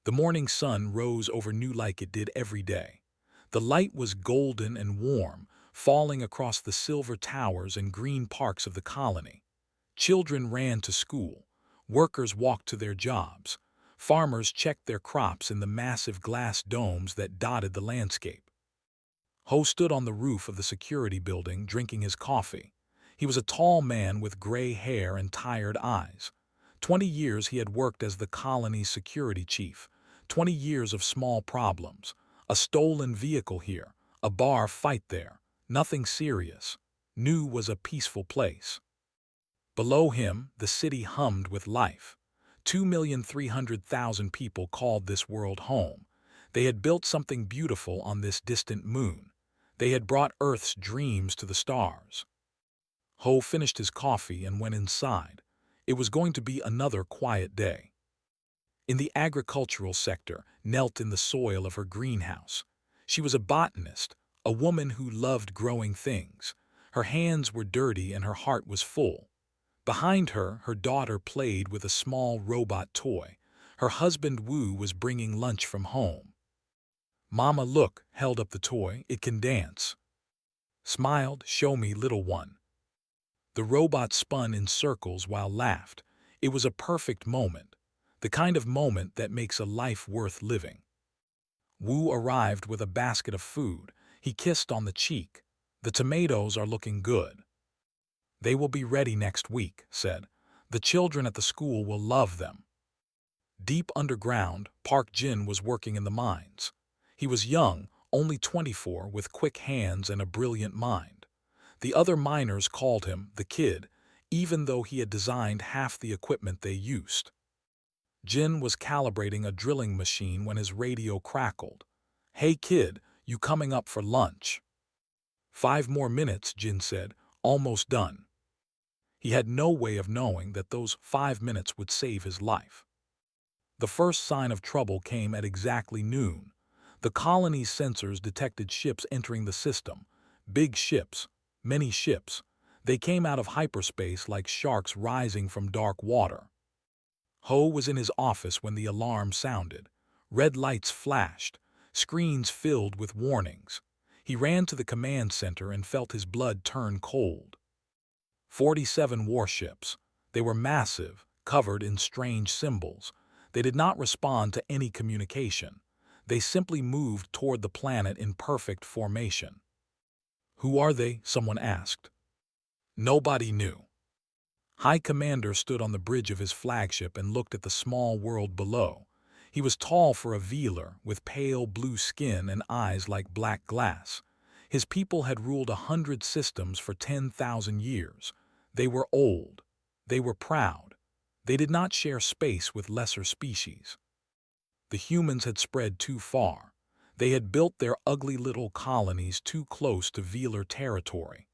The morning sun rose over New like it did every day. The light was golden and warm, falling across the silver towers and green parks of the colony. Children ran to school. Workers walked to their jobs. Farmers checked their crops in the massive glass domes that dotted the landscape. Ho stood on the roof of the security building drinking his coffee. He was a tall man with gray hair and tired eyes. 20 years he had worked as the colony's security chief. 20 years of small problems. A stolen vehicle here, a bar fight there. Nothing serious. New was a peaceful place. Below him, the city hummed with life. 2,300,000 people called this world home. They had built something beautiful on this distant moon. They had brought Earth's dreams to the stars. Ho finished his coffee and went inside. It was going to be another quiet day. In the agricultural sector, knelt in the soil of her greenhouse. She was a botanist, a woman who loved growing things. Her hands were dirty and her heart was full. Behind her, her daughter played with a small robot toy. Her husband Wu was bringing lunch from home. "Mama, look," held up the toy, "it can dance." Smiled, "Show me, little one." The robot spun in circles while laughed. It was a perfect moment, the kind of moment that makes a life worth living. Wu arrived with a basket of food. He kissed on the cheek. "The tomatoes are looking good." "They will be ready next week," said. "The children at the school will love them." Deep underground, Park Jin was working in the mines. He was young, only 24, with quick hands and a brilliant mind. The other miners called him the Kid, even though he had designed half the equipment they used. Jin was calibrating a drilling machine when his radio crackled. "Hey kid, you coming up for lunch?" "5 more minutes," Jin said, "almost done." He had no way of knowing that those 5 minutes would save his life. The first sign of trouble came at exactly noon. The colony's sensors detected ships entering the system. Big ships, many ships. They came out of hyperspace like sharks rising from dark water. Ho was in his office when the alarm sounded. Red lights flashed, screens filled with warnings. He ran to the command center and felt his blood turn cold. 47 warships. They were massive, covered in strange symbols. They did not respond to any communication. They simply moved toward the planet in perfect formation. "Who are they?" someone asked. Nobody knew. High Commander stood on the bridge of his flagship and looked at the small world below. He was tall for a Veeler, with pale blue skin and eyes like black glass. His people had ruled 100 systems for 10,000 years. They were old. They were proud. They did not share space with lesser species. The humans had spread too far. They had built their ugly little colonies too close to Veeler territory.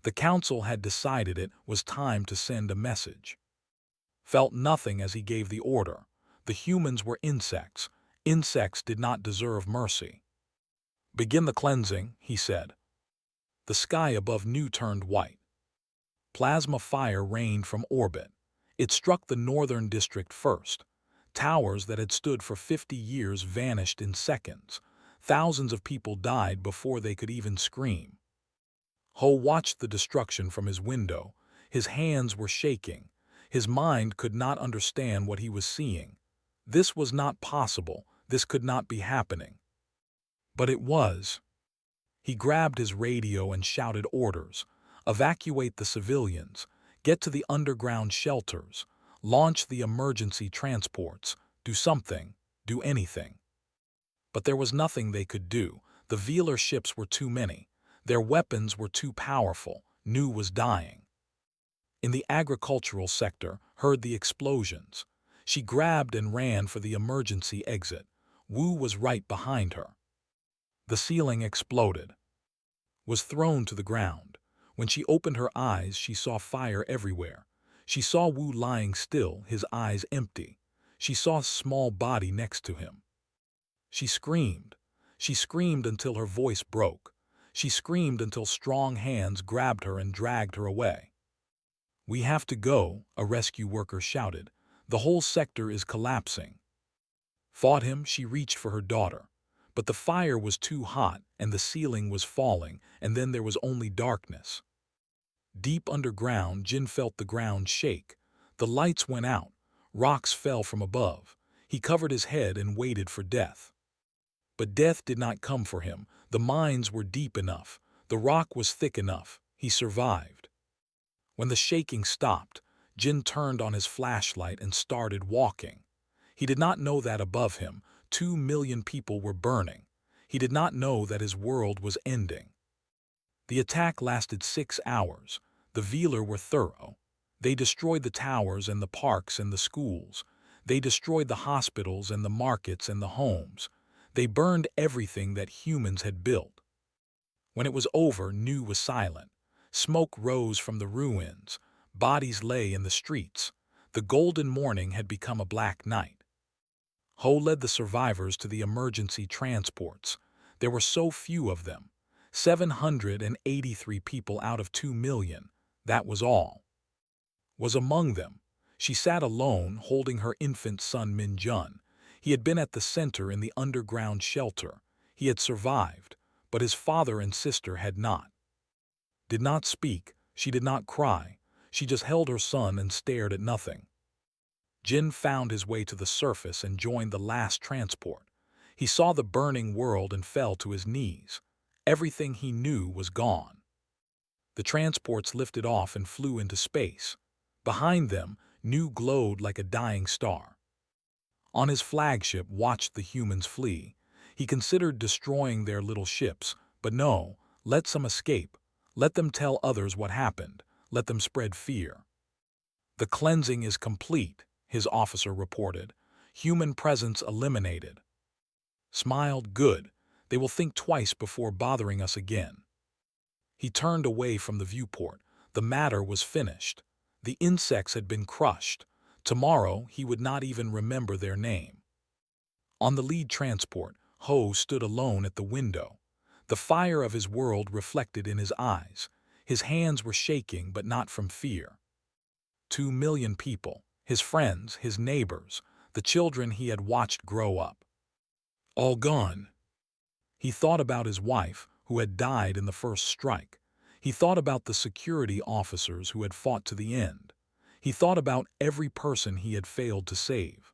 The council had decided it was time to send a message. Felt nothing as he gave the order. The humans were insects. Insects did not deserve mercy. "Begin the cleansing," he said. The sky above New turned white. Plasma fire rained from orbit. It struck the northern district first. Towers that had stood for 50 years vanished in seconds. Thousands of people died before they could even scream. Ho watched the destruction from his window. His hands were shaking. His mind could not understand what he was seeing. This was not possible. This could not be happening. But it was. He grabbed his radio and shouted orders. "Evacuate the civilians. Get to the underground shelters. Launch the emergency transports. Do something. Do anything." But there was nothing they could do. The Veeler ships were too many. Their weapons were too powerful. New was dying. In the agricultural sector, heard the explosions. She grabbed and ran for the emergency exit. Wu was right behind her. The ceiling exploded. Was thrown to the ground. When she opened her eyes, she saw fire everywhere. She saw Wu lying still, his eyes empty. She saw a small body next to him. She screamed. She screamed until her voice broke. She screamed until strong hands grabbed her and dragged her away. "We have to go," a rescue worker shouted. "The whole sector is collapsing." Fought him, she reached for her daughter. But the fire was too hot, and the ceiling was falling, and then there was only darkness. Deep underground, Jin felt the ground shake. The lights went out. Rocks fell from above. He covered his head and waited for death. But death did not come for him. The mines were deep enough. The rock was thick enough. He survived. When the shaking stopped, Jin turned on his flashlight and started walking. He did not know that above him, 2 million people were burning. He did not know that his world was ending. The attack lasted 6 hours. The Velar were thorough. They destroyed the towers and the parks and the schools. They destroyed the hospitals and the markets and the homes. They burned everything that humans had built. When it was over, Nu was silent. Smoke rose from the ruins. Bodies lay in the streets. The golden morning had become a black night. Ho led the survivors to the emergency transports. There were so few of them. 783 people out of 2 million. That was all. Was among them. She sat alone, holding her infant son Min-jun. He had been at the center in the underground shelter. He had survived, but his father and sister had not. Did not speak, she did not cry. She just held her son and stared at nothing. Jin found his way to the surface and joined the last transport. He saw the burning world and fell to his knees. Everything he knew was gone. The transports lifted off and flew into space. Behind them, Nu glowed like a dying star. On his flagship watched the humans flee. He considered destroying their little ships, but no, let some escape. Let them tell others what happened. Let them spread fear. The cleansing is complete, his officer reported. Human presence eliminated. Smiled, good. They will think twice before bothering us again. He turned away from the viewport. The matter was finished. The insects had been crushed. Tomorrow he would not even remember their name. On the lead transport, Ho stood alone at the window. The fire of his world reflected in his eyes. His hands were shaking, but not from fear. 2 million people, his friends, his neighbors, the children he had watched grow up. All gone. He thought about his wife, who had died in the first strike. He thought about the security officers who had fought to the end. He thought about every person he had failed to save.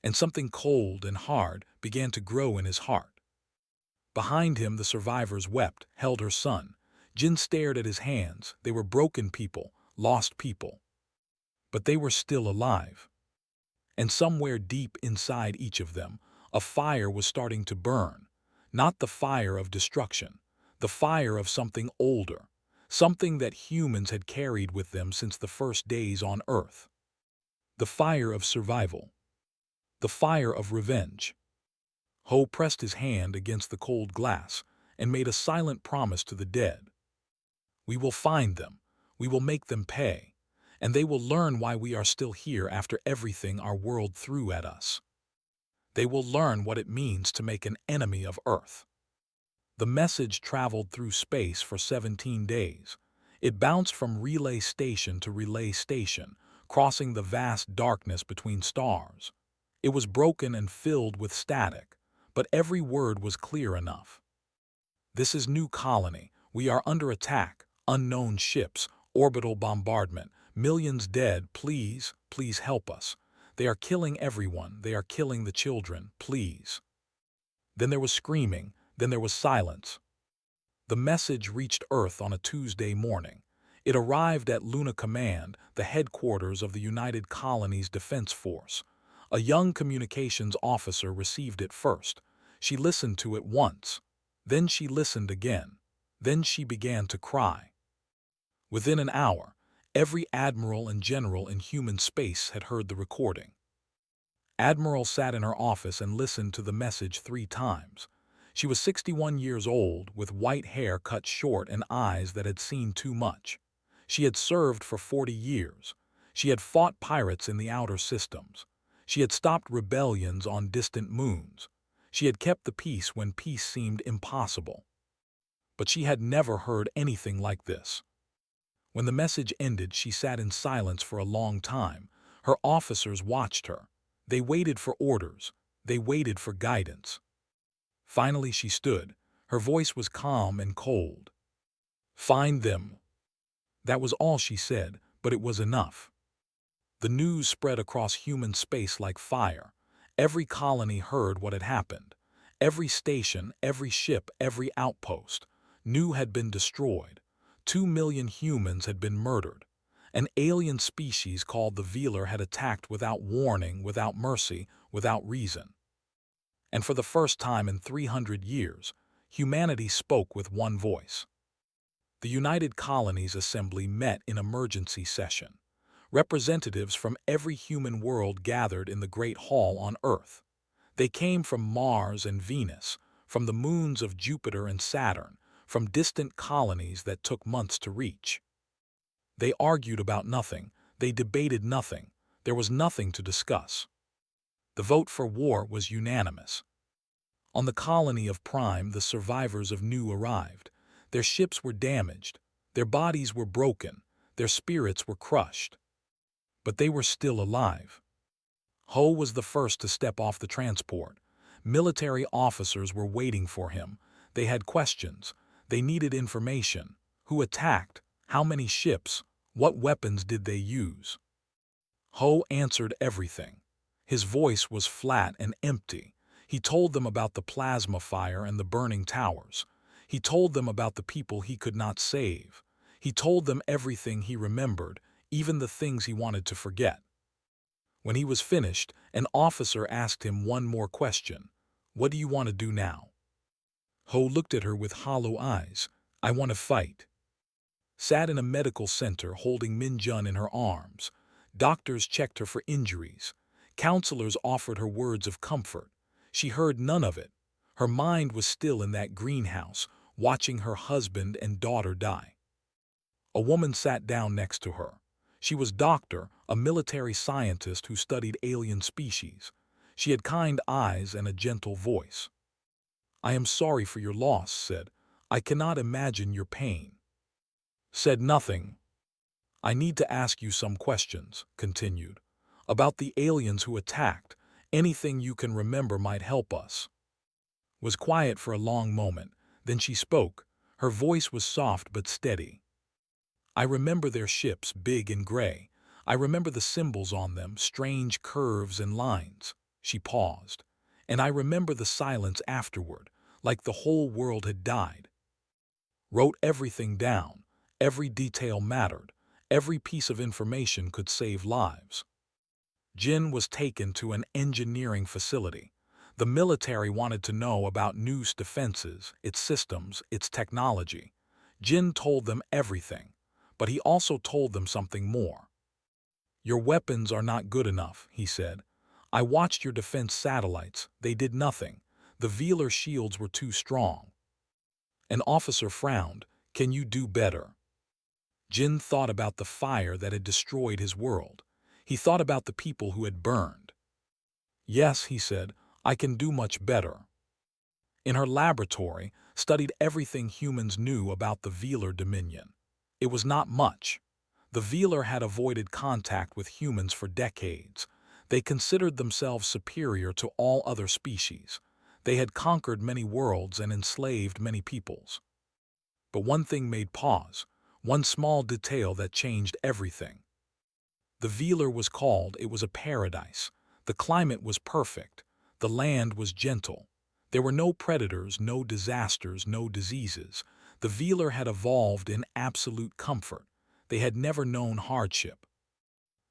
And something cold and hard began to grow in his heart. Behind him, the survivors wept, held her son. Jin stared at his hands. They were broken people, lost people. But they were still alive. And somewhere deep inside each of them, a fire was starting to burn. Not the fire of destruction, the fire of something older, something that humans had carried with them since the first days on Earth. The fire of survival. The fire of revenge. Ho pressed his hand against the cold glass and made a silent promise to the dead. We will find them. We will make them pay. And they will learn why we are still here after everything our world threw at us. They will learn what it means to make an enemy of Earth. The message traveled through space for 17 days. It bounced from relay station to relay station, crossing the vast darkness between stars. It was broken and filled with static, but every word was clear enough. This is new colony. We are under attack. Unknown ships, orbital bombardment, millions dead. Please, please help us. They are killing everyone. They are killing the children. Please. Then there was screaming. Then there was silence. The message reached Earth on a Tuesday morning. It arrived at Luna Command, the headquarters of the United Colonies Defense Force. A young communications officer received it first. She listened to it once. Then she listened again. Then she began to cry. Within an hour, every admiral and general in human space had heard the recording. Admiral sat in her office and listened to the message 3 times. She was 61 years old, with white hair cut short and eyes that had seen too much. She had served for 40 years. She had fought pirates in the outer systems. She had stopped rebellions on distant moons. She had kept the peace when peace seemed impossible. But she had never heard anything like this. When the message ended, she sat in silence for a long time. Her officers watched her. They waited for orders. They waited for guidance. Finally she stood. Her voice was calm and cold. "Find them." That was all she said, but it was enough. The news spread across human space like fire. Every colony heard what had happened. Every station, every ship, every outpost. New had been destroyed. 2 million humans had been murdered. An alien species called the Velar had attacked without warning, without mercy, without reason. And for the first time in 300 years, humanity spoke with one voice. The United Colonies Assembly met in emergency session. Representatives from every human world gathered in the Great Hall on Earth. They came from Mars and Venus, from the moons of Jupiter and Saturn, from distant colonies that took months to reach. They argued about nothing. They debated nothing. There was nothing to discuss. The vote for war was unanimous. On the colony of Prime, the survivors of New arrived. Their ships were damaged. Their bodies were broken. Their spirits were crushed. But they were still alive. Ho was the first to step off the transport. Military officers were waiting for him. They had questions. They needed information. Who attacked? How many ships? What weapons did they use? Ho answered everything. His voice was flat and empty. He told them about the plasma fire and the burning towers. He told them about the people he could not save. He told them everything he remembered, even the things he wanted to forget. When he was finished, an officer asked him one more question. "What do you want to do now?" Ho looked at her with hollow eyes. "I want to fight." Sat in a medical center holding Min-jun in her arms. Doctors checked her for injuries. Counselors offered her words of comfort. She heard none of it. Her mind was still in that greenhouse, watching her husband and daughter die. A woman sat down next to her. She was Doctor, a military scientist who studied alien species. She had kind eyes and a gentle voice. "I am sorry for your loss," said. "I cannot imagine your pain." Said nothing. "I need to ask you some questions," continued. "About the aliens who attacked. Anything you can remember might help us." Was quiet for a long moment. Then she spoke. Her voice was soft but steady. "I remember their ships, big and gray. I remember the symbols on them, strange curves and lines." She paused. "And I remember the silence afterward, like the whole world had died." Wrote everything down. Every detail mattered. Every piece of information could save lives. Jin was taken to an engineering facility. The military wanted to know about Nu's defenses, its systems, its technology. Jin told them everything, but he also told them something more. "Your weapons are not good enough," he said. "I watched your defense satellites. They did nothing. The Velar shields were too strong." An officer frowned. "Can you do better?" Jin thought about the fire that had destroyed his world. He thought about the people who had burned. "Yes," he said, "I can do much better." In her laboratory, studied everything humans knew about the Velar Dominion. It was not much. The Velar had avoided contact with humans for decades. They considered themselves superior to all other species. They had conquered many worlds and enslaved many peoples. But one thing made pause. One small detail that changed everything. The Velar was called, it was a paradise. The climate was perfect. The land was gentle. There were no predators, no disasters, no diseases. The Velar had evolved in absolute comfort. They had never known hardship.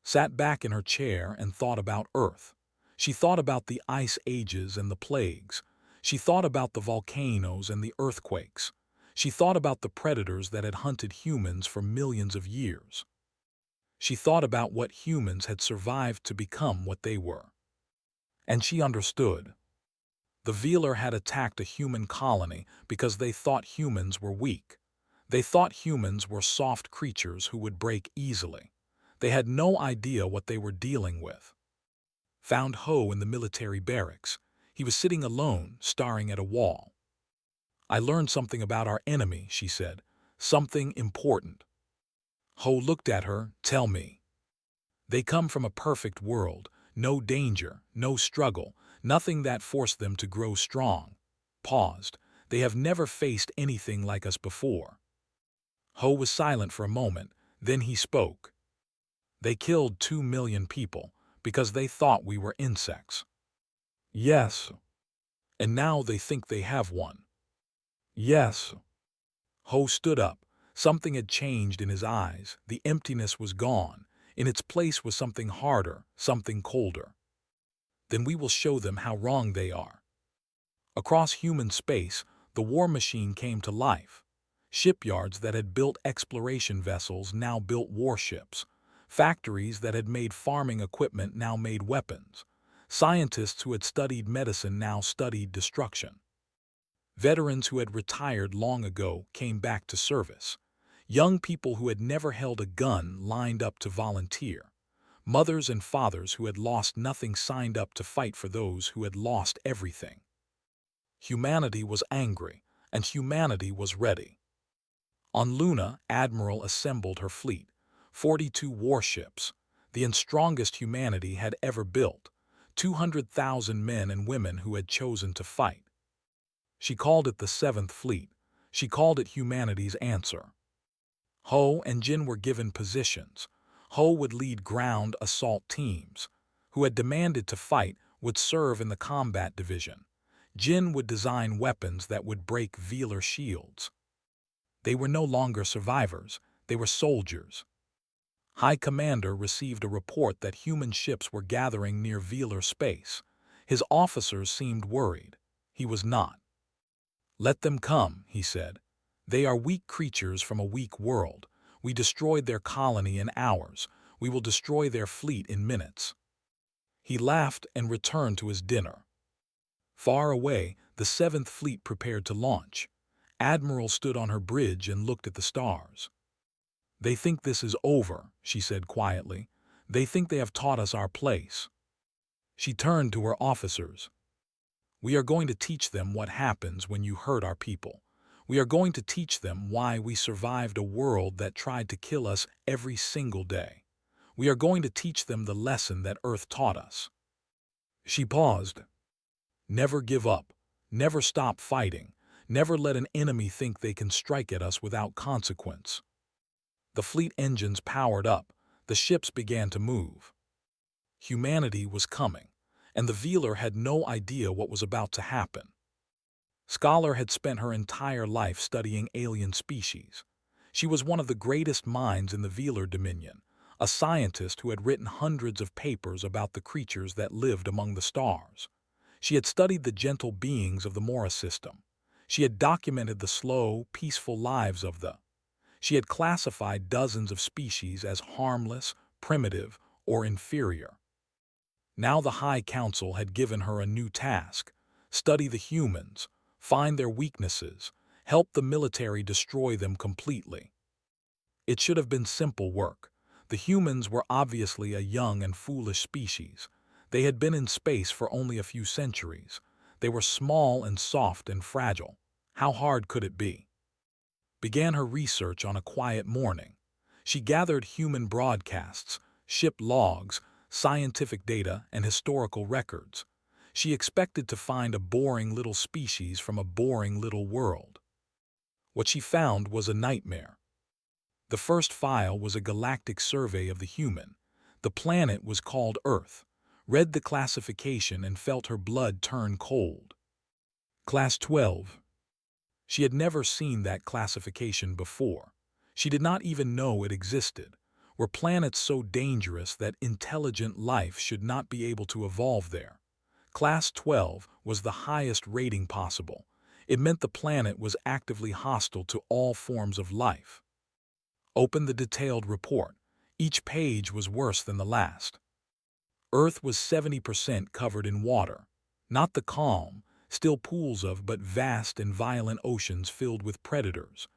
Sat back in her chair and thought about Earth. She thought about the ice ages and the plagues. She thought about the volcanoes and the earthquakes. She thought about the predators that had hunted humans for millions of years. She thought about what humans had survived to become what they were. And she understood. The Velar had attacked a human colony because they thought humans were weak. They thought humans were soft creatures who would break easily. They had no idea what they were dealing with. Found Ho in the military barracks. He was sitting alone, staring at a wall. "I learned something about our enemy," she said. "Something important." Ho looked at her. "Tell me." "They come from a perfect world. No danger, no struggle, Nothing that forced them to grow strong. Paused. They have never faced anything like us before. Ho was silent for a moment, then he spoke. They killed 2 million people because they thought we were insects. Yes. And now they think they have one. Yes. Ho stood up. Something had changed in his eyes. The emptiness was gone. In its place was something harder, something colder. Then we will show them how wrong they are. Across human space, the war machine came to life. Shipyards that had built exploration vessels now built warships. Factories that had made farming equipment now made weapons. Scientists who had studied medicine now studied destruction. Veterans who had retired long ago came back to service. Young people who had never held a gun lined up to volunteer. Mothers and fathers who had lost nothing signed up to fight for those who had lost everything. Humanity was angry, and humanity was ready. On Luna, Admiral assembled her fleet, 42 warships, the strongest humanity had ever built, 200,000 men and women who had chosen to fight. She called it the Seventh Fleet. She called it humanity's answer. Ho and Jin were given positions. Ho would lead ground assault teams. Who had demanded to fight would serve in the combat division. Jin would design weapons that would break Velar shields. They were no longer survivors, they were soldiers. High Commander received a report that human ships were gathering near Velar space. His officers seemed worried. He was not. Let them come, he said. They are weak creatures from a weak world. We destroyed their colony in hours. We will destroy their fleet in minutes. He laughed and returned to his dinner. Far away, the Seventh Fleet prepared to launch. Admiral stood on her bridge and looked at the stars. They think this is over, she said quietly. They think they have taught us our place. She turned to her officers. We are going to teach them what happens when you hurt our people. We are going to teach them why we survived a world that tried to kill us every single day. We are going to teach them the lesson that Earth taught us. She paused. Never give up. Never stop fighting. Never let an enemy think they can strike at us without consequence. The fleet engines powered up. The ships began to move. Humanity was coming, and the Velar had no idea what was about to happen. Scholar had spent her entire life studying alien species. She was one of the greatest minds in the Velar Dominion, a scientist who had written hundreds of papers about the creatures that lived among the stars. She had studied the gentle beings of the Mora system. She had documented the slow, peaceful lives of the. She had classified dozens of species as harmless, primitive, or inferior. Now the High Council had given her a new task: study the humans, find their weaknesses, help the military destroy them completely. It should have been simple work. The humans were obviously a young and foolish species. They had been in space for only a few centuries. They were small and soft and fragile. How hard could it be? Began her research on a quiet morning. She gathered human broadcasts, ship logs, scientific data, and historical records. She expected to find a boring little species from a boring little world. What she found was a nightmare. The first file was a galactic survey of the human. The planet was called Earth. Read the classification and felt her blood turn cold. Class 12. She had never seen that classification before. She did not even know it existed. Were planets so dangerous that intelligent life should not be able to evolve there? Class 12 was the highest rating possible. It meant the planet was actively hostile to all forms of life. Open the detailed report. Each page was worse than the last. Earth was 70% covered in water. Not the calm, still pools of, but vast and violent oceans filled with predators.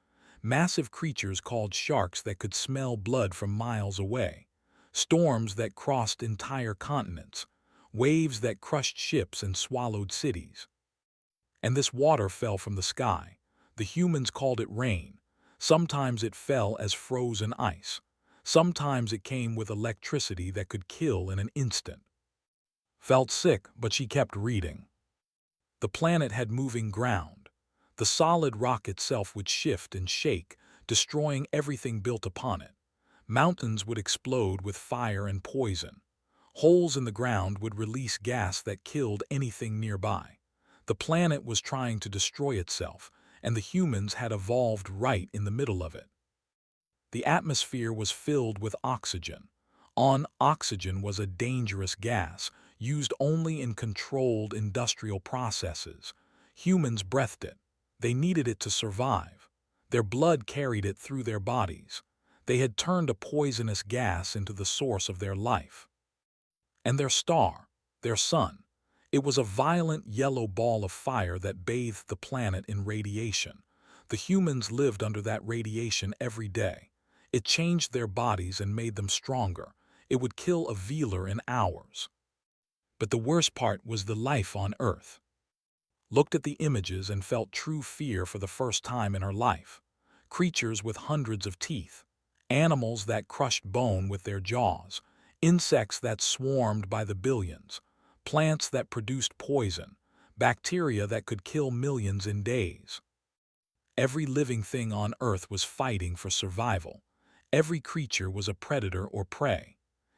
Massive creatures called sharks that could smell blood from miles away. Storms that crossed entire continents. Waves that crushed ships and swallowed cities. And this water fell from the sky. The humans called it rain. Sometimes it fell as frozen ice. Sometimes it came with electricity that could kill in an instant. Felt sick, but she kept reading. The planet had moving ground. The solid rock itself would shift and shake, destroying everything built upon it. Mountains would explode with fire and poison. Holes in the ground would release gas that killed anything nearby. The planet was trying to destroy itself, and the humans had evolved right in the middle of it. The atmosphere was filled with oxygen. Oxygen was a dangerous gas, used only in controlled industrial processes. Humans breathed it. They needed it to survive. Their blood carried it through their bodies. They had turned a poisonous gas into the source of their life. And their star, their sun, it was a violent yellow ball of fire that bathed the planet in radiation. The humans lived under that radiation every day. It changed their bodies and made them stronger. It would kill a Veeler in hours. But the worst part was the life on Earth. Looked at the images and felt true fear for the first time in her life. Creatures with hundreds of teeth, animals that crushed bone with their jaws, insects that swarmed by the billions, plants that produced poison, bacteria that could kill millions in days. Every living thing on Earth was fighting for survival. Every creature was a predator or prey.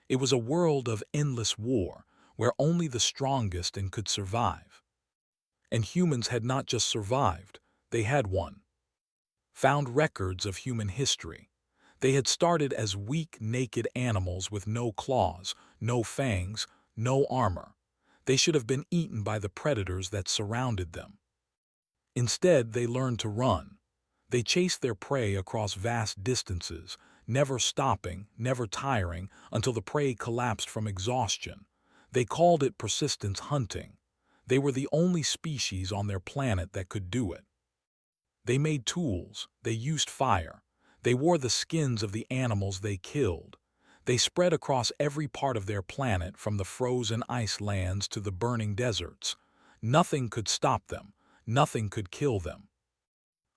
It was a world of endless war, where only the strongest could survive. And humans had not just survived, they had won. Found records of human history. They had started as weak, naked animals with no claws, no fangs, no armor. They should have been eaten by the predators that surrounded them. Instead, they learned to run. They chased their prey across vast distances, never stopping, never tiring, until the prey collapsed from exhaustion. They called it persistence hunting. They were the only species on their planet that could do it. They made tools, they used fire, they wore the skins of the animals they killed. They spread across every part of their planet, from the frozen ice lands to the burning deserts. Nothing could stop them, nothing could kill them.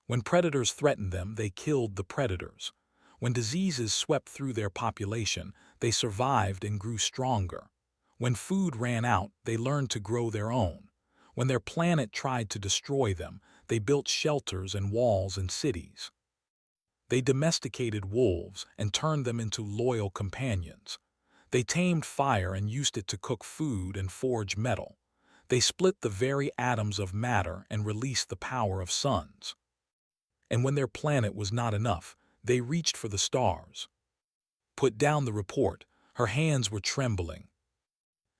When predators threatened them, they killed the predators. When diseases swept through their population, they survived and grew stronger. When food ran out, they learned to grow their own. When their planet tried to destroy them, they built shelters and walls and cities. They domesticated wolves and turned them into loyal companions. They tamed fire and used it to cook food and forge metal. They split the very atoms of matter and released the power of suns. And when their planet was not enough, they reached for the stars. Put down the report. Her hands were trembling.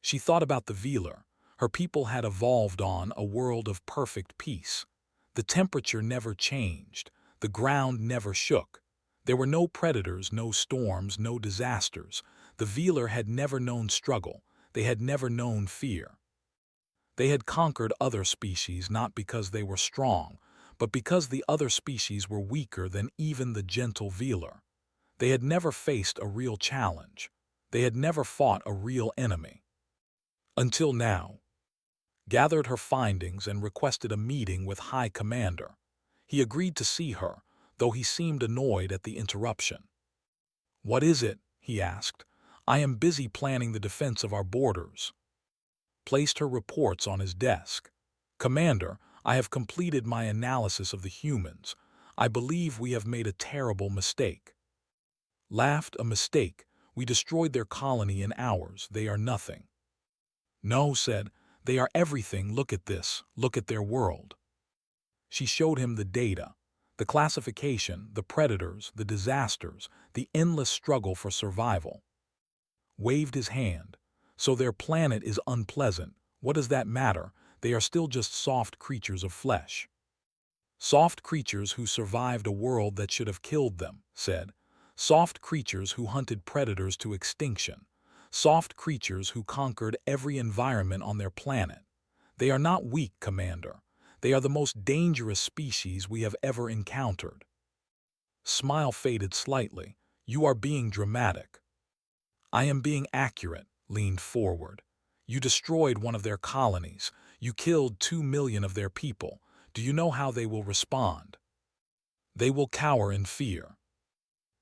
She thought about the Veeler. Her people had evolved on a world of perfect peace. The temperature never changed. The ground never shook. There were no predators, no storms, no disasters. The Veeler had never known struggle. They had never known fear. They had conquered other species not because they were strong, but because the other species were weaker than even the gentle Veeler. They had never faced a real challenge. They had never fought a real enemy. Until now. Gathered her findings and requested a meeting with High Commander. He agreed to see her, though he seemed annoyed at the interruption. "What is it?" he asked. "I am busy planning the defense of our borders." Placed her reports on his desk. "Commander, I have completed my analysis of the humans. I believe we have made a terrible mistake." Laughed. "A mistake? We destroyed their colony in hours. They are nothing." "No," said, "they are everything. Look at this. Look at their world." She showed him the data, the classification, the predators, the disasters, the endless struggle for survival. Waved his hand. "So their planet is unpleasant. What does that matter? They are still just soft creatures of flesh." "Soft creatures who survived a world that should have killed them," said. "Soft creatures who hunted predators to extinction. Soft creatures who conquered every environment on their planet. They are not weak, Commander. They are the most dangerous species we have ever encountered." Smile faded slightly. "You are being dramatic." "I am being accurate," leaned forward. "You destroyed one of their colonies. You killed 2 million of their people. Do you know how they will respond? They will cower in fear.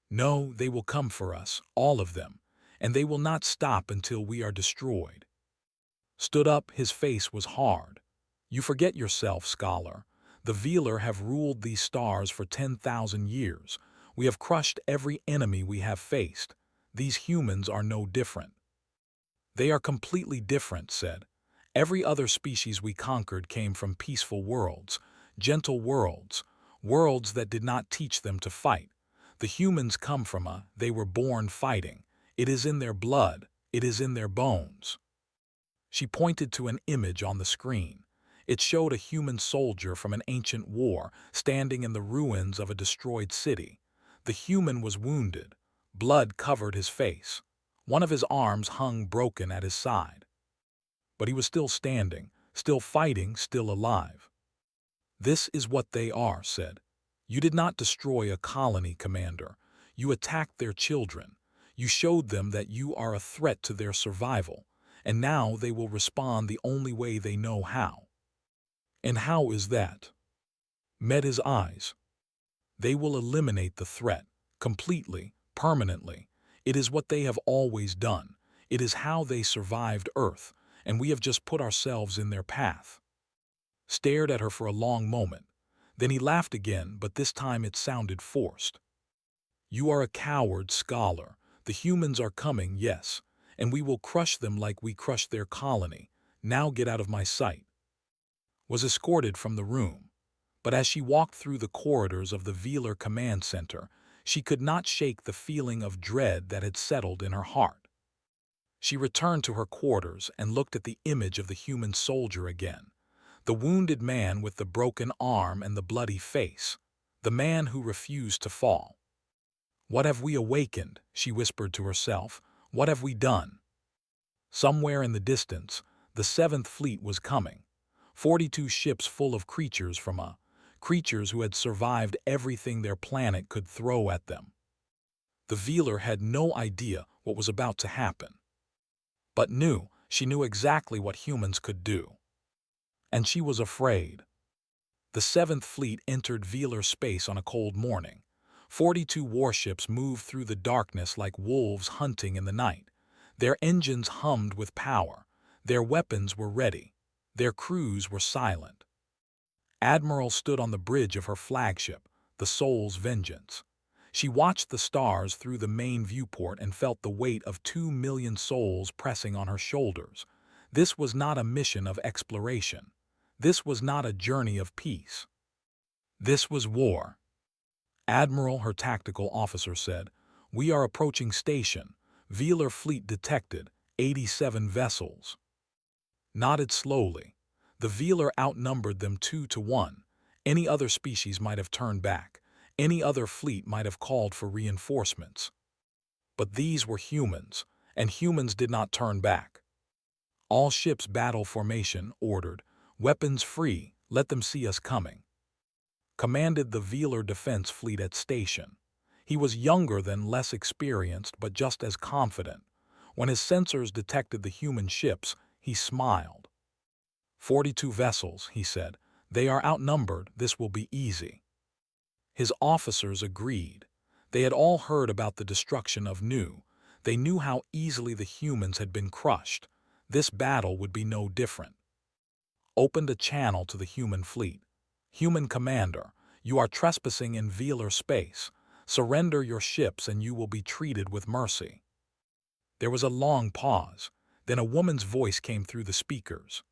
No, they will come for us, all of them, and they will not stop until we are destroyed." stood up, his face was hard. You forget yourself, scholar. The Velar have ruled these stars for 10,000 years. We have crushed every enemy we have faced. These humans are no different. They are completely different, said. Every other species we conquered came from peaceful worlds, gentle worlds, worlds that did not teach them to fight. The humans come from they were born fighting. It is in their blood, it is in their bones. She pointed to an image on the screen. It showed a human soldier from an ancient war standing in the ruins of a destroyed city. The human was wounded. Blood covered his face. One of his arms hung broken at his side. But he was still standing, still fighting, still alive. This is what they are, said. You did not destroy a colony, Commander. You attacked their children. You showed them that you are a threat to their survival, and now they will respond the only way they know how. And how is that? Met his eyes. They will eliminate the threat, completely, permanently. It is what they have always done. It is how they survived Earth, and we have just put ourselves in their path. Stared at her for a long moment. Then he laughed again, but this time it sounded forced. You are a coward, scholar. The humans are coming, yes, and we will crush them like we crushed their colony. Now get out of my sight. Was escorted from the room. But as she walked through the corridors of the Velar Command Center, she could not shake the feeling of dread that had settled in her heart. She returned to her quarters and looked at the image of the human soldier again. The wounded man with the broken arm and the bloody face. The man who refused to fall. What have we awakened? She whispered to herself. What have we done? Somewhere in the distance, the 7th Fleet was coming. 42 ships full of creatures creatures who had survived everything their planet could throw at them. The Velar had no idea what was about to happen. But she knew exactly what humans could do. And she was afraid. The 7th Fleet entered Velar space on a cold morning. 42 warships moved through the darkness like wolves hunting in the night. Their engines hummed with power. Their weapons were ready. Their crews were silent. Admiral stood on the bridge of her flagship, the Soul's Vengeance. She watched the stars through the main viewport and felt the weight of 2 million souls pressing on her shoulders. This was not a mission of exploration. This was not a journey of peace. This was war. Admiral, her tactical officer said, we are approaching station. Velar fleet detected, 87 vessels. Nodded slowly. The Velar outnumbered them 2-1. Any other species might have turned back. Any other fleet might have called for reinforcements. But these were humans, and humans did not turn back. All ships battle formation, ordered. Weapons free, let them see us coming. Commanded the Velar defense fleet at station. He was younger than, less experienced, but just as confident. When his sensors detected the human ships, he smiled. 42 vessels, he said. They are outnumbered, this will be easy. His officers agreed. They had all heard about the destruction of Nu. They knew how easily the humans had been crushed. This battle would be no different. Opened a channel to the human fleet. Human commander, you are trespassing in Velar space. Surrender your ships and you will be treated with mercy. There was a long pause. Then a woman's voice came through the speakers.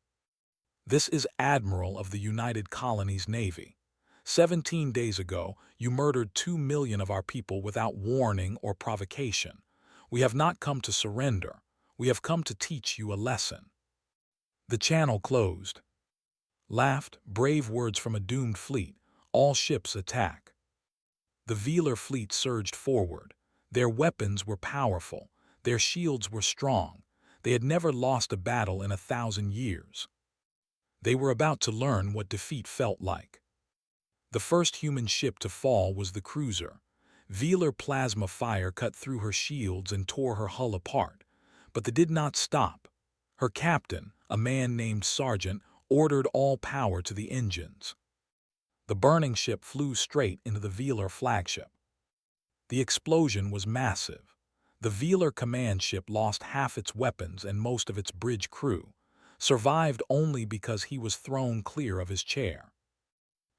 This is Admiral of the United Colonies Navy. 17 days ago, you murdered 2 million of our people without warning or provocation. We have not come to surrender. We have come to teach you a lesson. The channel closed. Laughed, brave words from a doomed fleet. All ships attack. The Velar fleet surged forward. Their weapons were powerful. Their shields were strong. They had never lost a battle in 1,000 years. They were about to learn what defeat felt like. The first human ship to fall was the cruiser. Velar plasma fire cut through her shields and tore her hull apart. But they did not stop. Her captain, a man named Sergeant, ordered all power to the engines. The burning ship flew straight into the Velar flagship. The explosion was massive. The Velar command ship lost half its weapons and most of its bridge crew. survived only because he was thrown clear of his chair.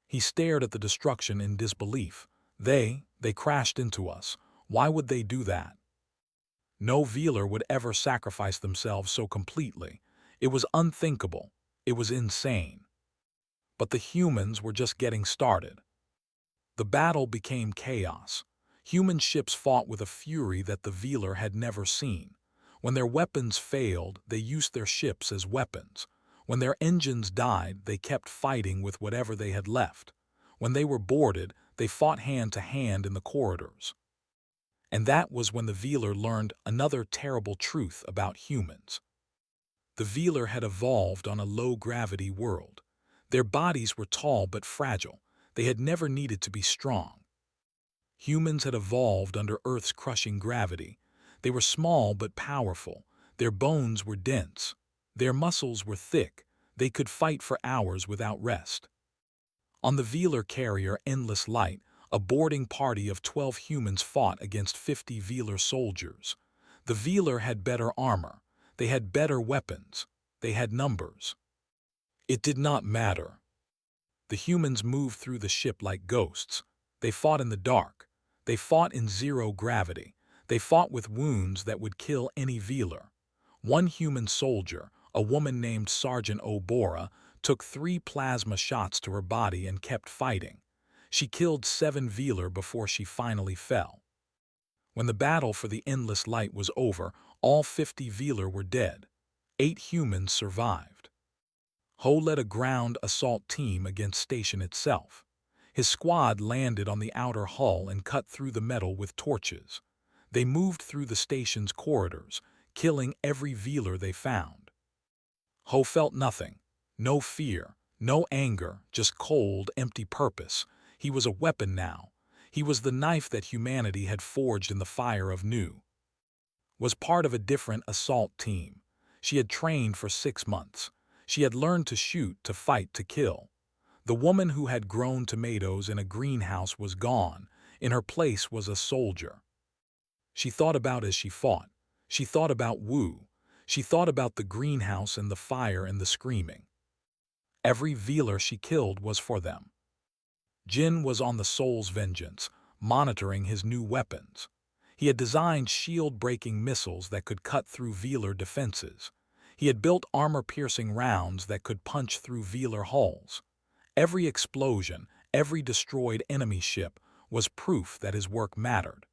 He stared at the destruction in disbelief. They crashed into us. Why would they do that? No Veeler would ever sacrifice themselves so completely. It was unthinkable. It was insane. But the humans were just getting started. The battle became chaos. Human ships fought with a fury that the Veeler had never seen. When their weapons failed, they used their ships as weapons. When their engines died, they kept fighting with whatever they had left. When they were boarded, they fought hand to hand in the corridors. And that was when the Veeler learned another terrible truth about humans. The Veeler had evolved on a low-gravity world. Their bodies were tall but fragile. They had never needed to be strong. Humans had evolved under Earth's crushing gravity. They were small but powerful. Their bones were dense. Their muscles were thick. They could fight for hours without rest. On the Veeler carrier Endless Light, a boarding party of 12 humans fought against 50 Veeler soldiers. The Veeler had better armor. They had better weapons. They had numbers. It did not matter. The humans moved through the ship like ghosts. They fought in the dark. They fought in zero gravity. They fought with wounds that would kill any Veeler. One human soldier, a woman named Sergeant Obora, took 3 plasma shots to her body and kept fighting. She killed 7 Veeler before she finally fell. When the battle for the Endless Light was over, all 50 Veeler were dead. 8 humans survived. Ho led a ground assault team against Station itself. His squad landed on the outer hull and cut through the metal with torches. They moved through the station's corridors, killing every Veeler they found. Ho felt nothing. No fear, no anger, just cold, empty purpose. He was a weapon now. He was the knife that humanity had forged in the fire of new. Was part of a different assault team. She had trained for 6 months. She had learned to shoot, to fight, to kill. The woman who had grown tomatoes in a greenhouse was gone. In her place was a soldier. She thought about as she fought. She thought about Wu. She thought about the greenhouse and the fire and the screaming. Every Veeler she killed was for them. Jin was on the Soul's vengeance, monitoring his new weapons. He had designed shield-breaking missiles that could cut through Veeler defenses. He had built armor-piercing rounds that could punch through Veeler hulls. Every explosion, every destroyed enemy ship was proof that his work mattered.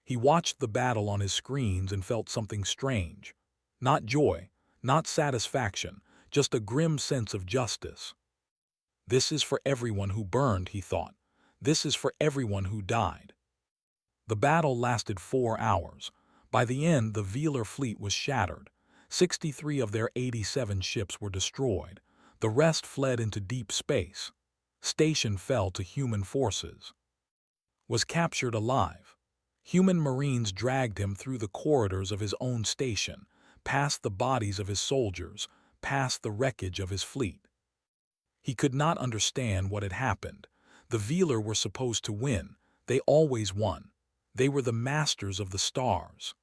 He watched the battle on his screens and felt something strange. Not joy, not satisfaction, just a grim sense of justice. This is for everyone who burned, he thought. This is for everyone who died. The battle lasted 4 hours. By the end, the Veeler fleet was shattered. 63 of their 87 ships were destroyed. The rest fled into deep space. Station fell to human forces. Was captured alive. Human Marines dragged him through the corridors of his own station, past the bodies of his soldiers, past the wreckage of his fleet. He could not understand what had happened. The Veeler were supposed to win. They always won. They were the masters of the stars.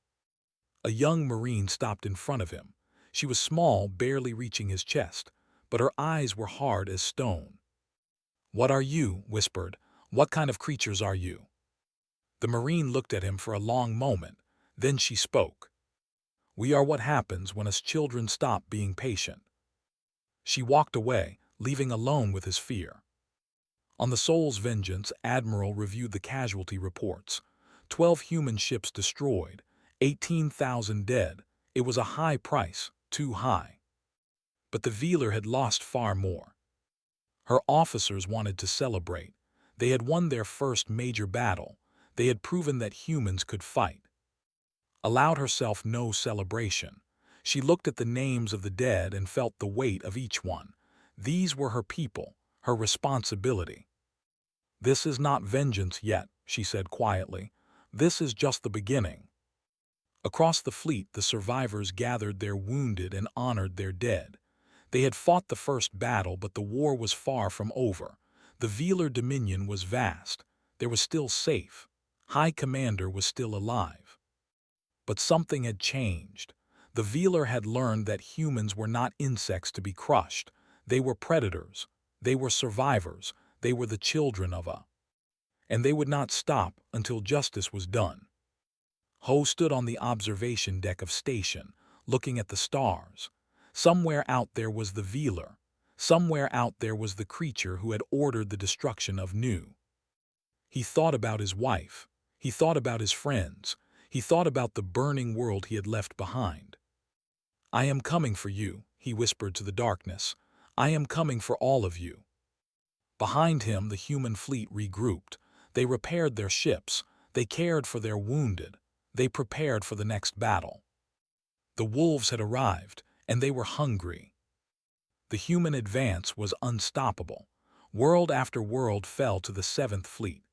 A young Marine stopped in front of him. She was small, barely reaching his chest, but her eyes were hard as stone. "What are you?" whispered. "What kind of creatures are you?" The Marine looked at him for a long moment. Then she spoke. "We are what happens when us children stop being patient." She walked away, leaving alone with his fear. On the Soul's vengeance, Admiral reviewed the casualty reports. 12 human ships destroyed, 18,000 dead. It was a high price, too high. But the Veeler had lost far more. Her officers wanted to celebrate. They had won their first major battle. They had proven that humans could fight. Allowed herself no celebration. She looked at the names of the dead and felt the weight of each one. These were her people, her responsibility. "This is not vengeance yet," she said quietly. "This is just the beginning." Across the fleet, the survivors gathered their wounded and honored their dead. They had fought the first battle, but the war was far from over. The Veeler dominion was vast. There was still safe. High Commander was still alive. But something had changed. The Velar had learned that humans were not insects to be crushed. They were predators. They were survivors. They were the children of a. And they would not stop until justice was done. Ho stood on the observation deck of station, looking at the stars. Somewhere out there was the Velar. Somewhere out there was the creature who had ordered the destruction of Nu. He thought about his wife. He thought about his friends. He thought about the burning world he had left behind. "I am coming for you," he whispered to the darkness. "I am coming for all of you." Behind him, the human fleet regrouped. They repaired their ships. They cared for their wounded. They prepared for the next battle. The wolves had arrived, and they were hungry. The human advance was unstoppable. World after world fell to the Seventh Fleet.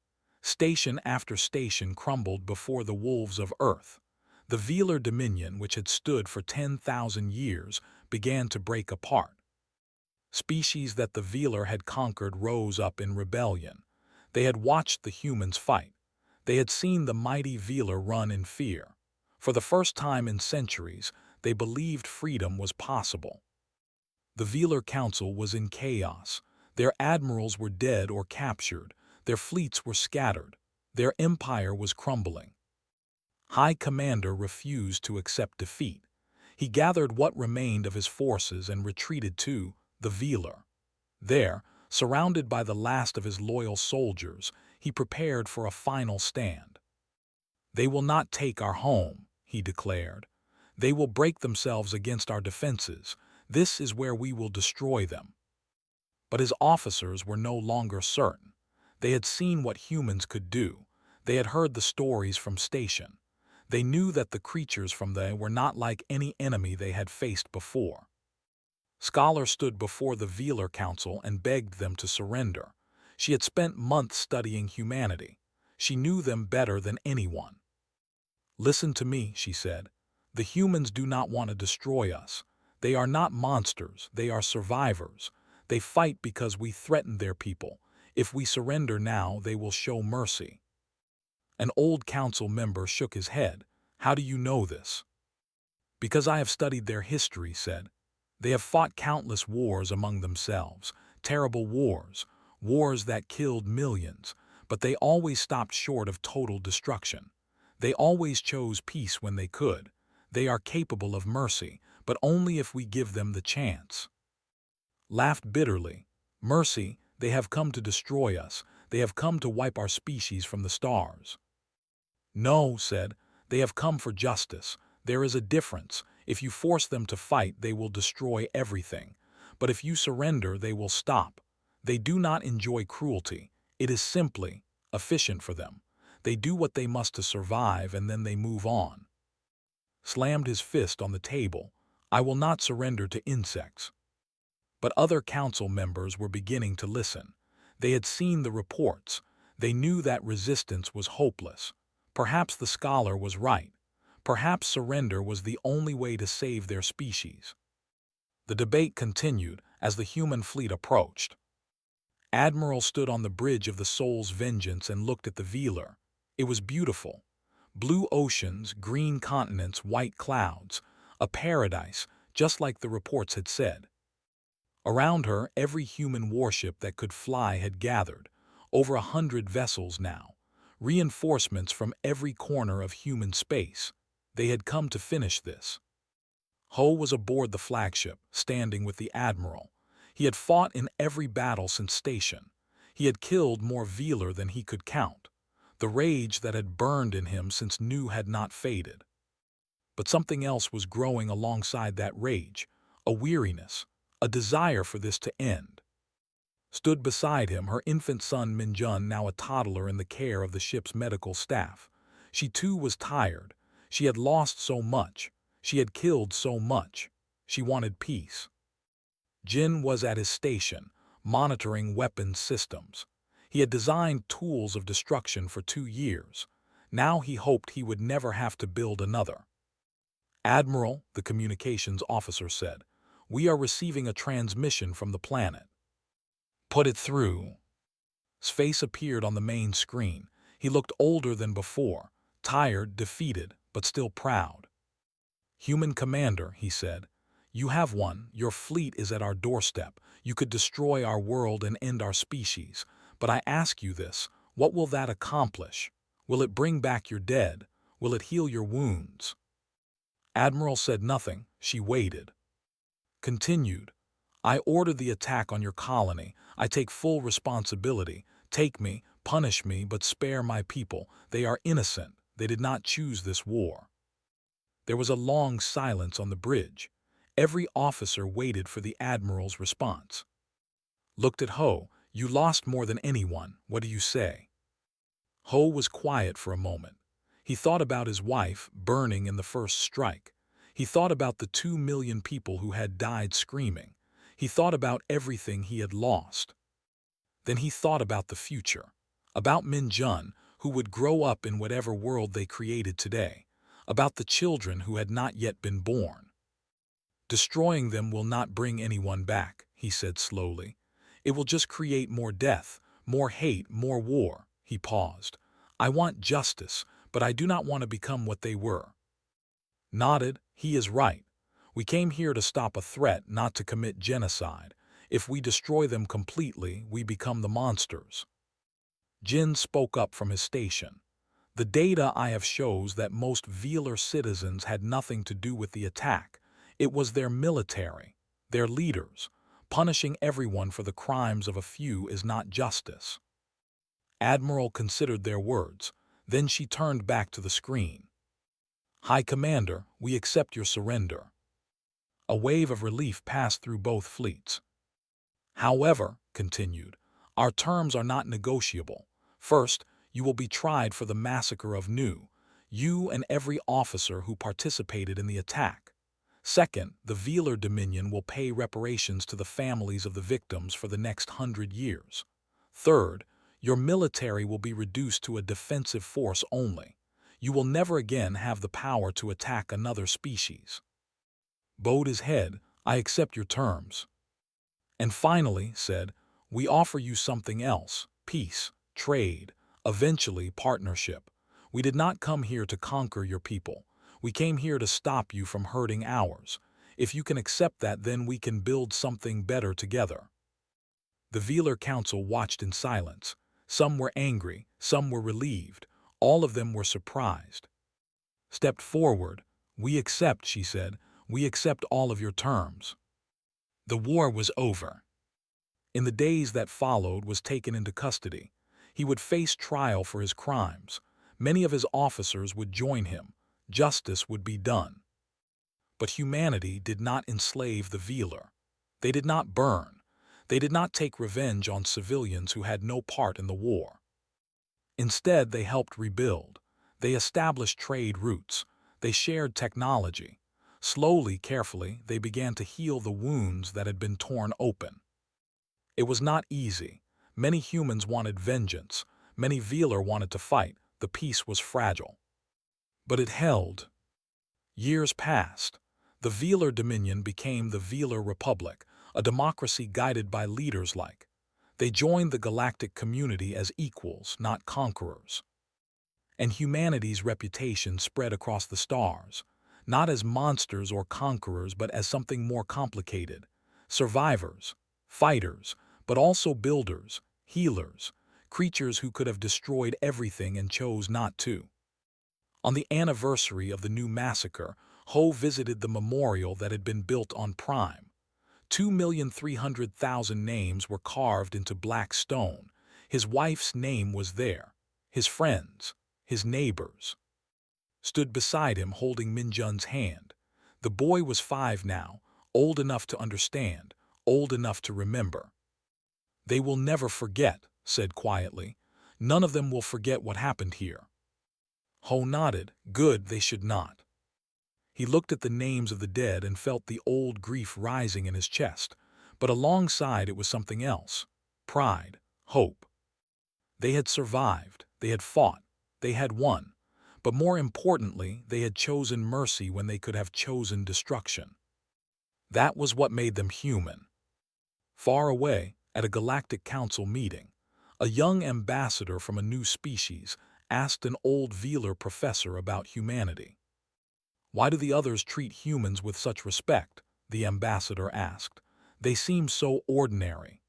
Station after station crumbled before the wolves of Earth. The Velar dominion, which had stood for 10,000 years, began to break apart. Species that the Velar had conquered rose up in rebellion. They had watched the humans fight. They had seen the mighty Velar run in fear. For the first time in centuries, they believed freedom was possible. The Velar Council was in chaos. Their admirals were dead or captured. Their fleets were scattered. Their empire was crumbling. High Commander refused to accept defeat. He gathered what remained of his forces and retreated to the Velar. There, surrounded by the last of his loyal soldiers, he prepared for a final stand. "They will not take our home," he declared. "They will break themselves against our defenses. This is where we will destroy them." But his officers were no longer certain. They had seen what humans could do. They had heard the stories from station. They knew that the creatures from there were not like any enemy they had faced before. Scholar stood before the Velar Council and begged them to surrender. She had spent months studying humanity. She knew them better than anyone. "Listen to me," she said. "The humans do not want to destroy us. They are not monsters. They are survivors. They fight because we threatened their people. If we surrender now, they will show mercy." An old council member shook his head. "How do you know this?" "Because I have studied their history," said. "They have fought countless wars among themselves, terrible wars, wars that killed millions, but they always stopped short of total destruction. They always chose peace when they could. They are capable of mercy, but only if we give them the chance." Laughed bitterly. "Mercy, they have come to destroy us. They have come to wipe our species from the stars." "No," said, "they have come for justice. There is a difference. If you force them to fight, they will destroy everything. But if you surrender, they will stop. They do not enjoy cruelty. It is simply efficient for them. They do what they must to survive, and then they move on." Slammed his fist on the table. "I will not surrender to insects." But other council members were beginning to listen. They had seen the reports. They knew that resistance was hopeless. Perhaps the scholar was right. Perhaps surrender was the only way to save their species. The debate continued as the human fleet approached. Admiral stood on the bridge of the Soul's Vengeance and looked at the Velar. It was beautiful. Blue oceans, green continents, white clouds. A paradise, just like the reports had said. Around her, every human warship that could fly had gathered. Over 100 vessels now. Reinforcements from every corner of human space. They had come to finish this. Ho was aboard the flagship, standing with the admiral. He had fought in every battle since station. He had killed more Velar than he could count. The rage that had burned in him since Nu had not faded. But something else was growing alongside that rage, a weariness, a desire for this to end. Stood beside him her infant son Minjun, now a toddler in the care of the ship's medical staff. She too was tired. She had lost so much. She had killed so much. She wanted peace. Jin was at his station, monitoring weapons systems. He had designed tools of destruction for 2 years. Now he hoped he would never have to build another. "Admiral," the communications officer said, "we are receiving a transmission from the planet." "Put it through." His face appeared on the main screen. He looked older than before, tired, defeated, but still proud. "Human commander," he said, "you have one. Your fleet is at our doorstep. You could destroy our world and end our species. But I ask you this, what will that accomplish? Will it bring back your dead? Will it heal your wounds?" Admiral said nothing. She waited. Continued, "I order the attack on your colony. I take full responsibility. Take me, punish me, but spare my people. They are innocent. They did not choose this war." There was a long silence on the bridge. Every officer waited for the Admiral's response. Looked at Ho. "You lost more than anyone. What do you say?" Ho was quiet for a moment. He thought about his wife burning in the first strike. He thought about the 2 million people who had died screaming. He thought about everything he had lost. Then he thought about the future, about Min Jun, who would grow up in whatever world they created today, about the children who had not yet been born. "Destroying them will not bring anyone back," he said slowly. "It will just create more death, more hate, more war." He paused. "I want justice, but I do not want to become what they were." Nodded. "He is right. We came here to stop a threat, not to commit genocide. If we destroy them completely, we become the monsters." Jin spoke up from his station. "The data I have shows that most Velar citizens had nothing to do with the attack. It was their military, their leaders. Punishing everyone for the crimes of a few is not justice." Admiral considered their words. Then she turned back to the screen. "High Commander, we accept your surrender." A wave of relief passed through both fleets. "However," continued, "our terms are not negotiable. First, you will be tried for the massacre of Nu, you and every officer who participated in the attack. Second, the Velar Dominion will pay reparations to the families of the victims for the next 100 years. Third, your military will be reduced to a defensive force only. You will never again have the power to attack another species." Bowed his head. "I accept your terms." And finally said, "We offer you something else: peace, trade, eventually partnership. We did not come here to conquer your people. We came here to stop you from hurting ours. If you can accept that, then we can build something better together." The Velar Council watched in silence. Some were angry, some were relieved, all of them were surprised. Stepped forward. "We accept," she said. "We accept all of your terms." The war was over. In the days that followed, was taken into custody. He would face trial for his crimes. Many of his officers would join him. Justice would be done. But humanity did not enslave the Velar. They did not burn. They did not take revenge on civilians who had no part in the war. Instead, they helped rebuild. They established trade routes. They shared technology. Slowly, carefully, they began to heal the wounds that had been torn open. It was not easy. Many humans wanted vengeance. Many Velar wanted to fight. The peace was fragile. But it held. Years passed. The Velar Dominion became the Velar Republic, a democracy guided by leaders like. They joined the galactic community as equals, not conquerors. And humanity's reputation spread across the stars, not as monsters or conquerors, but as something more complicated. Survivors, fighters, but also builders, healers, creatures who could have destroyed everything and chose not to. On the anniversary of the new massacre, Ho visited the memorial that had been built on Prime. 2,300,000 names were carved into black stone. His wife's name was there. His friends, his neighbors, stood beside him holding Minjun's hand. The boy was 5 now, old enough to understand, old enough to remember. "They will never forget," said quietly. "None of them will forget what happened here." Ho nodded. "Good, they should not." He looked at the names of the dead and felt the old grief rising in his chest, but alongside it was something else: pride, hope. They had survived, they had fought, they had won, but more importantly, they had chosen mercy when they could have chosen destruction. That was what made them human. Far away, at a galactic council meeting, a young ambassador from a new species asked an old Velar professor about humanity. Why do the others treat humans with such respect? The ambassador asked. They seem so ordinary.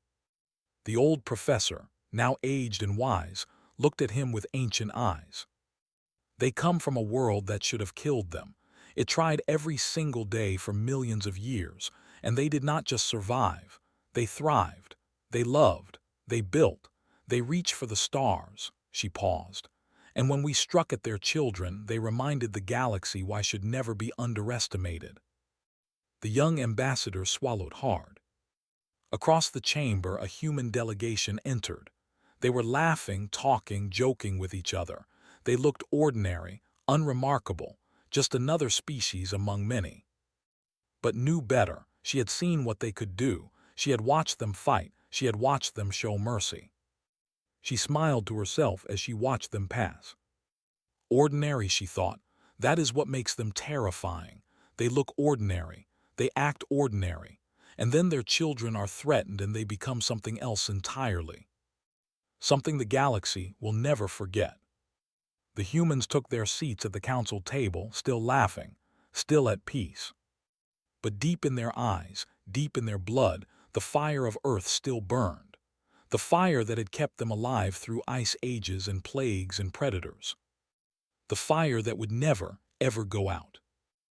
The old professor, now aged and wise, looked at him with ancient eyes. They come from a world that should have killed them. It tried every single day for millions of years, and they did not just survive. They thrived. They loved. They built. They reached for the stars. She paused. And when we struck at their children, they reminded the galaxy why should never be underestimated. The young ambassador swallowed hard. Across the chamber, a human delegation entered. They were laughing, talking, joking with each other. They looked ordinary, unremarkable, just another species among many. But knew better. She had seen what they could do. She had watched them fight. She had watched them show mercy. She smiled to herself as she watched them pass. Ordinary, she thought. That is what makes them terrifying. They look ordinary. They act ordinary. And then their children are threatened and they become something else entirely. Something the galaxy will never forget. The humans took their seats at the council table, still laughing, still at peace. But deep in their eyes, deep in their blood, the fire of Earth still burned. The fire that had kept them alive through ice ages and plagues and predators. The fire that would never, ever go out.